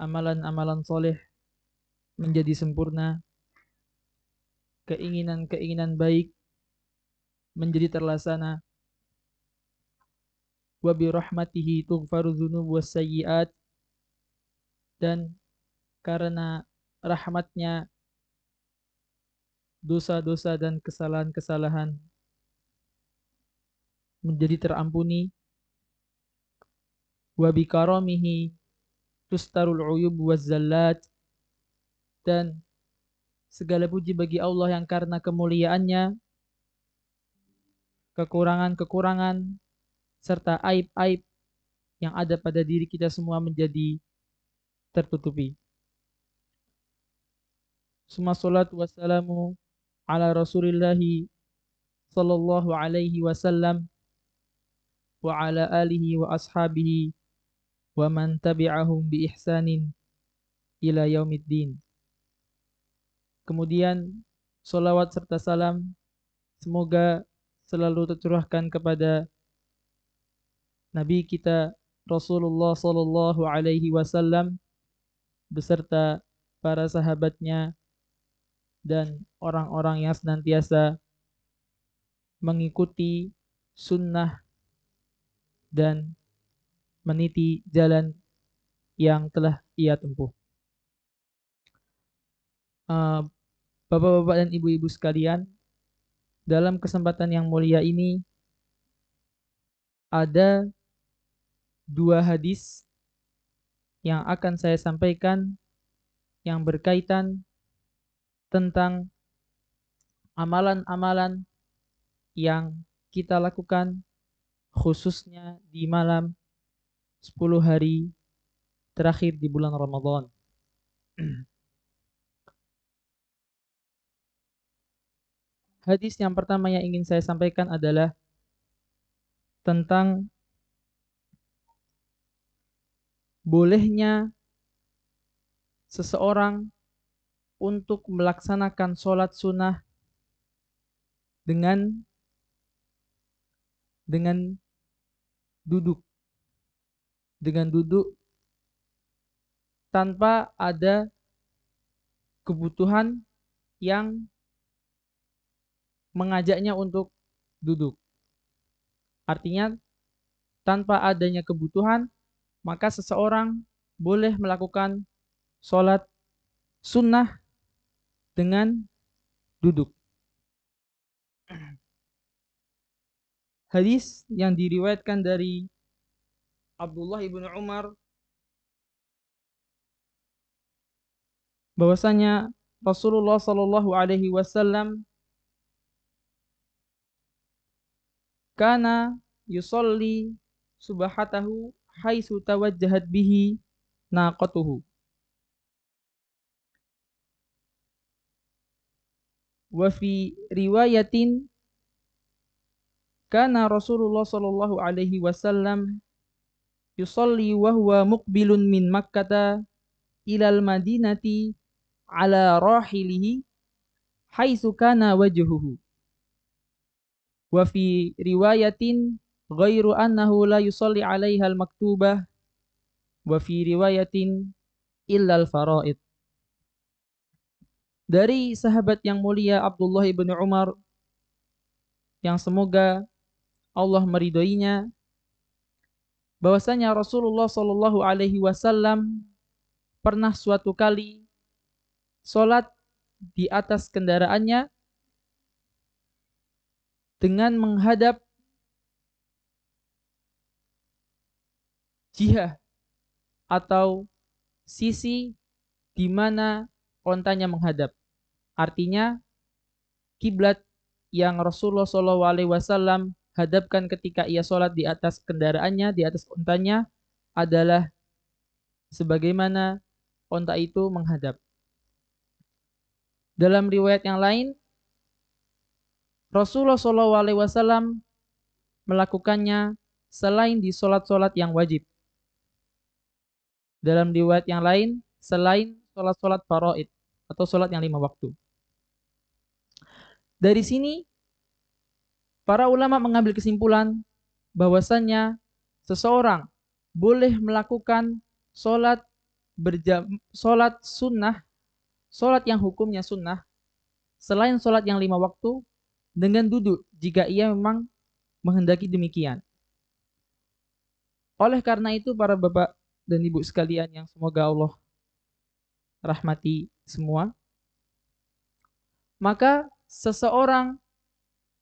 amalan-amalan soleh menjadi sempurna, keinginan-keinginan baik menjadi terlaksana. Wa bi rahmatihi tughfaru dzunub was sayyi'at, dan karena rahmatnya dosa-dosa dan kesalahan-kesalahan menjadi terampuni. Wa bi karamihi tustarul uyub waz zallat, dan segala puji bagi Allah yang karena kemuliaannya kekurangan-kekurangan serta aib-aib yang ada pada diri kita semua menjadi tertutupi. Summa salatu wassalamu ala Rasulillahi sallallahu alaihi wasallam wa ala alihi wa ashabihi wa man tabi'ahum bi ihsanin ila yaumiddin. Kemudian salawat serta salam semoga selalu tercurahkan kepada Nabi kita Rasulullah sallallahu alaihi wasallam beserta para sahabatnya dan orang-orang yang senantiasa mengikuti sunnah dan meniti jalan yang telah ia tempuh. Bapak-bapak dan ibu-ibu sekalian, dalam kesempatan yang mulia ini ada dua hadis yang akan saya sampaikan yang berkaitan tentang amalan-amalan yang kita lakukan khususnya di malam 10 hari terakhir di bulan Ramadan. Hadis yang pertama yang ingin saya sampaikan adalah tentang bolehnya seseorang untuk melaksanakan sholat sunnah dengan duduk tanpa ada kebutuhan yang mengajaknya untuk duduk. Artinya tanpa adanya kebutuhan maka seseorang boleh melakukan sholat sunnah dengan duduk. Hadis yang diriwayatkan dari Abdullah ibnu Umar bahwasanya Rasulullah sallallahu alaihi wasallam kana yusolli subhatahu haitsu tawajjahat bihi naqatuhu. Wa fi riwayatin kana Rasulullah sallallahu alaihi wasallam yusolli wa huwa muqbilun min Makkah ilal Madinati ala rahilihi haitsu kana wajhuhu. Wa fi riwayatin ghairu annahu la yusolli 'alaiha al-maktubah wa fi riwayatin illa al-faraid. Dari sahabat yang mulia Abdullah ibn Umar yang semoga Allah meridhoinya, bahwasanya Rasulullah sallallahu alaihi wasallam pernah suatu kali sholat di atas kendaraannya dengan menghadap jihah atau sisi di mana ontanya menghadap. Artinya kiblat yang Rasulullah SAW hadapkan ketika ia sholat di atas kendaraannya, di atas ontanya adalah sebagaimana onta itu menghadap. Dalam riwayat yang lain, Rasulullah SAW melakukannya selain di sholat-sholat yang wajib. Dalam riwayat yang lain, selain sholat-sholat faraid atau sholat yang 5 waktu. Dari sini, para ulama mengambil kesimpulan bahwasannya seseorang boleh melakukan sholat sholat sunnah, sholat yang hukumnya sunnah, selain sholat yang 5 waktu, dengan duduk jika ia memang menghendaki demikian. Oleh karena itu para bapak dan ibu sekalian yang semoga Allah rahmati semua, maka seseorang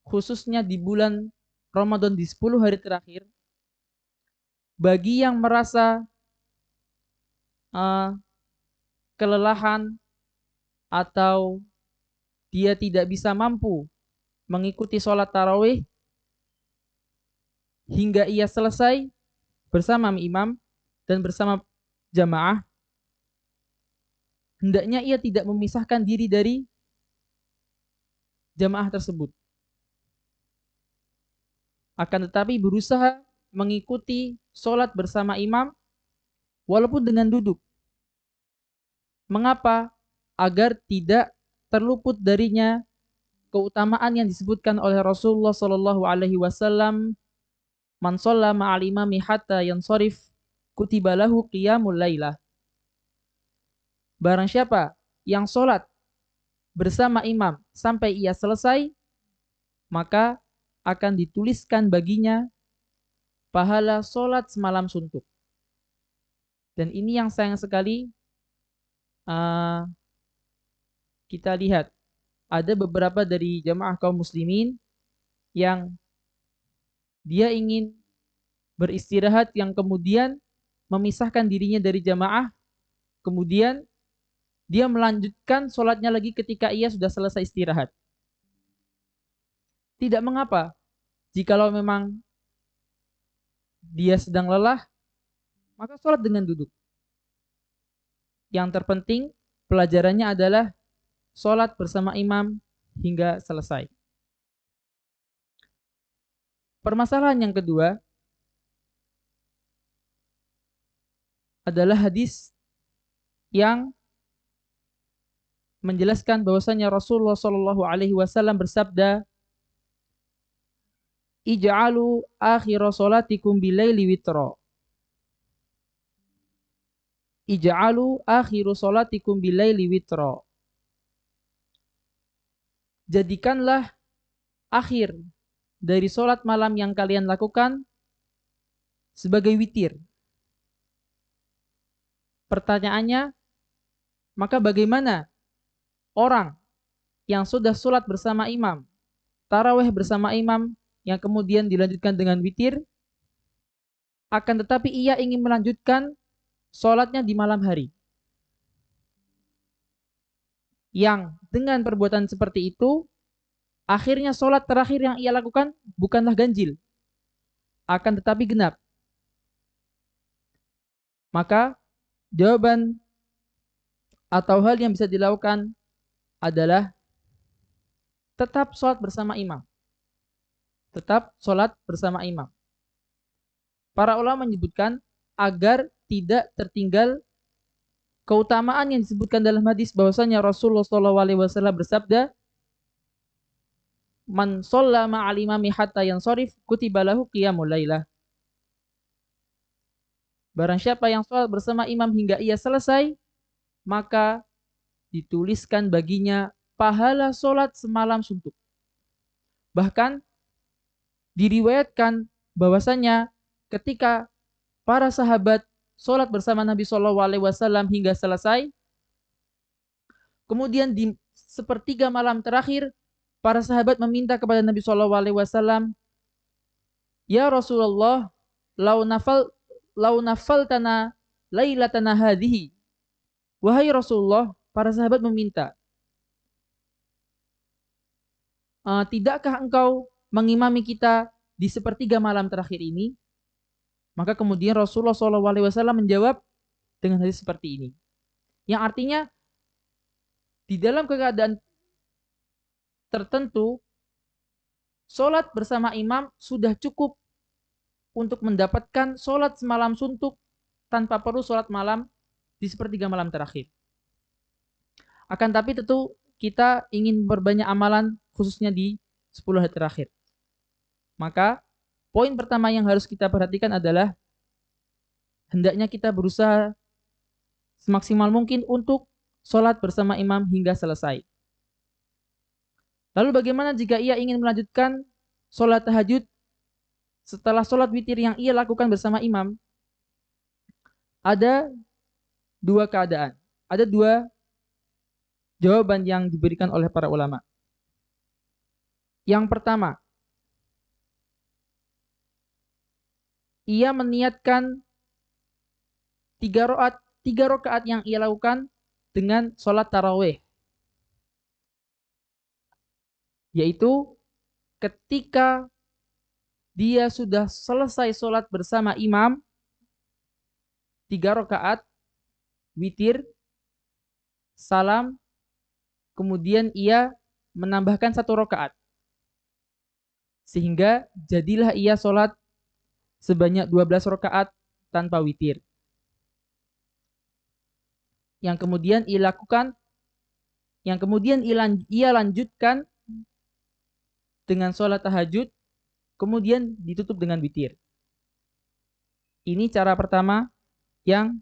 khususnya di bulan Ramadan di 10 hari terakhir, bagi yang merasa kelelahan atau dia tidak bisa mampu mengikuti sholat tarawih hingga ia selesai bersama imam dan bersama jamaah, hendaknya ia tidak memisahkan diri dari jamaah tersebut. Akan tetapi berusaha mengikuti sholat bersama imam walaupun dengan duduk. Mengapa? Agar tidak terluput darinya keutamaan yang disebutkan oleh Rasulullah Shallallahu Alaihi Wasallam, man shalla ma'al imami hatta yansharif kutiba lahu qiyamul lailah. Barang siapa yang sholat bersama imam sampai ia selesai, maka akan dituliskan baginya pahala sholat semalam suntuk. Dan ini yang sayang sekali kita lihat. Ada beberapa dari jamaah kaum muslimin yang dia ingin beristirahat, yang kemudian memisahkan dirinya dari jamaah, kemudian dia melanjutkan sholatnya lagi ketika ia sudah selesai istirahat. Tidak mengapa, jikalau memang dia sedang lelah, maka sholat dengan duduk. Yang terpenting pelajarannya adalah sholat bersama imam hingga selesai. Permasalahan yang kedua adalah hadis yang menjelaskan bahwasanya Rasulullah Shallallahu Alaihi Wasallam bersabda, ij'alu akhir sholatikum bilaili witra. Ij'alu akhir sholatikum bilaili witra. Jadikanlah akhir dari sholat malam yang kalian lakukan sebagai witir. Pertanyaannya, maka bagaimana orang yang sudah sholat bersama imam, tarawih bersama imam, yang kemudian dilanjutkan dengan witir, akan tetapi ia ingin melanjutkan sholatnya di malam hari, yang dengan perbuatan seperti itu akhirnya sholat terakhir yang ia lakukan bukanlah ganjil, akan tetapi genap. Maka jawaban atau hal yang bisa dilakukan adalah tetap sholat bersama imam. Tetap sholat bersama imam. Para ulama menyebutkan agar tidak tertinggal keutamaan yang disebutkan dalam hadis bahwasanya Rasulullah SAW bersabda, man shalla ma'al imami hatta yansharif kutiba lahu qiyamul lailah. Barang siapa yang sholat bersama imam hingga ia selesai, maka dituliskan baginya pahala sholat semalam suntuk. Bahkan diriwayatkan bahwasanya ketika para sahabat sholat bersama Nabi SAW hingga selesai, kemudian di sepertiga malam terakhir para sahabat meminta kepada Nabi SAW, ya Rasulullah, lau nafaltana lailatana hadhihi. Wahai Rasulullah, para sahabat meminta, tidakkah engkau mengimami kita di sepertiga malam terakhir ini? Maka kemudian Rasulullah SAW menjawab dengan hadis seperti ini, yang artinya di dalam keadaan tertentu sholat bersama imam sudah cukup untuk mendapatkan sholat semalam suntuk tanpa perlu sholat malam di sepertiga malam terakhir. Akan tapi tentu kita ingin memperbanyak amalan khususnya di 10 hari terakhir. Maka poin pertama yang harus kita perhatikan adalah hendaknya kita berusaha semaksimal mungkin untuk sholat bersama imam hingga selesai. Lalu bagaimana jika ia ingin melanjutkan sholat tahajud setelah sholat witir yang ia lakukan bersama imam? Ada dua keadaan, ada dua jawaban yang diberikan oleh para ulama. Yang pertama, ia meniatkan tiga rakaat yang ia lakukan dengan sholat tarawih, yaitu ketika dia sudah selesai sholat bersama imam 3 rakaat witir, salam, kemudian ia menambahkan 1 rakaat, sehingga jadilah ia sholat sebanyak 12 rakaat tanpa witir. Yang kemudian ia lanjutkan dengan sholat tahajud, kemudian ditutup dengan witir. Ini cara pertama yang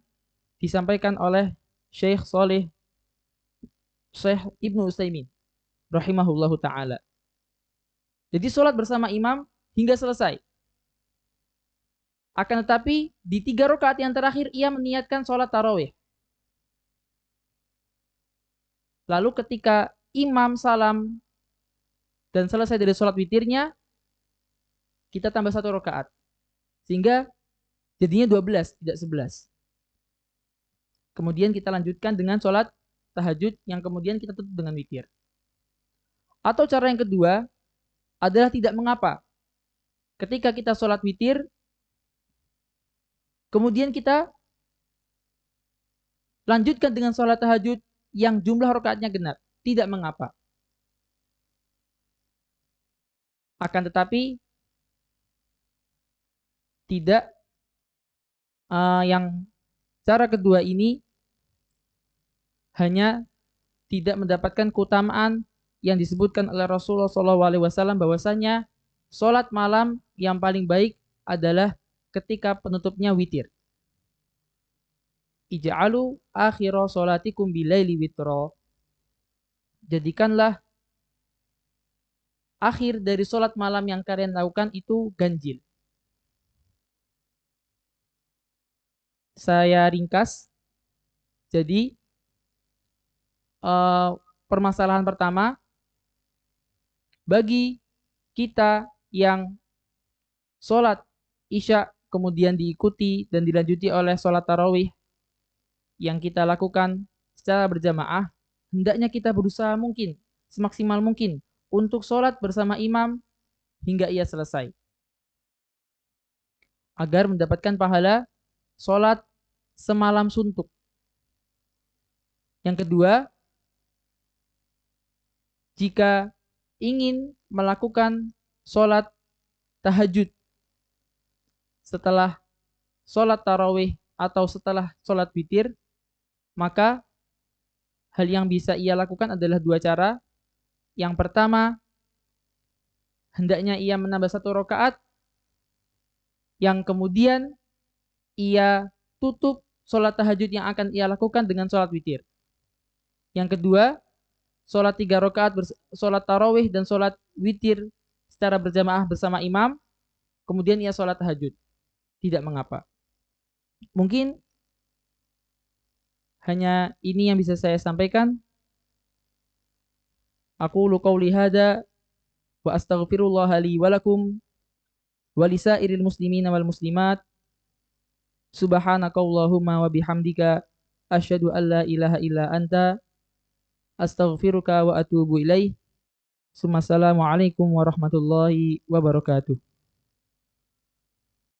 disampaikan oleh Syekh Ibnu Utsaimin rahimahullahu ta'ala. Jadi sholat bersama imam hingga selesai. Akan tetapi di 3 rakaat yang terakhir ia meniatkan sholat tarawih. Lalu ketika imam salam dan selesai dari sholat witirnya, kita tambah 1 rakaat. Sehingga jadinya 12, tidak 11. Kemudian kita lanjutkan dengan sholat tahajud yang kemudian kita tutup dengan witir. Atau cara yang kedua adalah tidak mengapa. Ketika kita sholat witir, kemudian kita lanjutkan dengan sholat tahajud yang jumlah rakaatnya genap. Tidak mengapa. Akan tetapi tidak yang cara kedua ini hanya tidak mendapatkan keutamaan yang disebutkan oleh Rasulullah SAW bahwasanya sholat malam yang paling baik adalah ketika penutupnya witir. Ij'alu akhira sholatikum bilaili witra. Jadikanlah akhir dari sholat malam yang kalian lakukan itu ganjil. Saya ringkas. Jadi permasalahan pertama, bagi kita yang sholat isya kemudian diikuti dan dilanjuti oleh sholat tarawih yang kita lakukan secara berjamaah, hendaknya kita berusaha mungkin, semaksimal mungkin untuk sholat bersama imam hingga ia selesai, agar mendapatkan pahala sholat semalam suntuk. Yang kedua, jika ingin melakukan sholat tahajud setelah sholat tarawih atau setelah sholat witir, maka hal yang bisa ia lakukan adalah 2 cara. Yang pertama, hendaknya ia menambah 1 rakaat, yang kemudian ia tutup sholat tahajud yang akan ia lakukan dengan sholat witir. Yang kedua, sholat 3 rakaat sholat tarawih dan sholat witir secara berjamaah bersama imam, kemudian ia sholat tahajud. Tidak mengapa. Mungkin hanya ini yang bisa saya sampaikan. Aku qauli hada wa astaghfirullah li wa lakum wa lisairil muslimina wal muslimat. Subhanakallahumma wa bihamdika asyhadu an la ilaha illa anta astaghfiruka wa atubu ilaih. Assalamualaikum warahmatullahi wabarakatuh.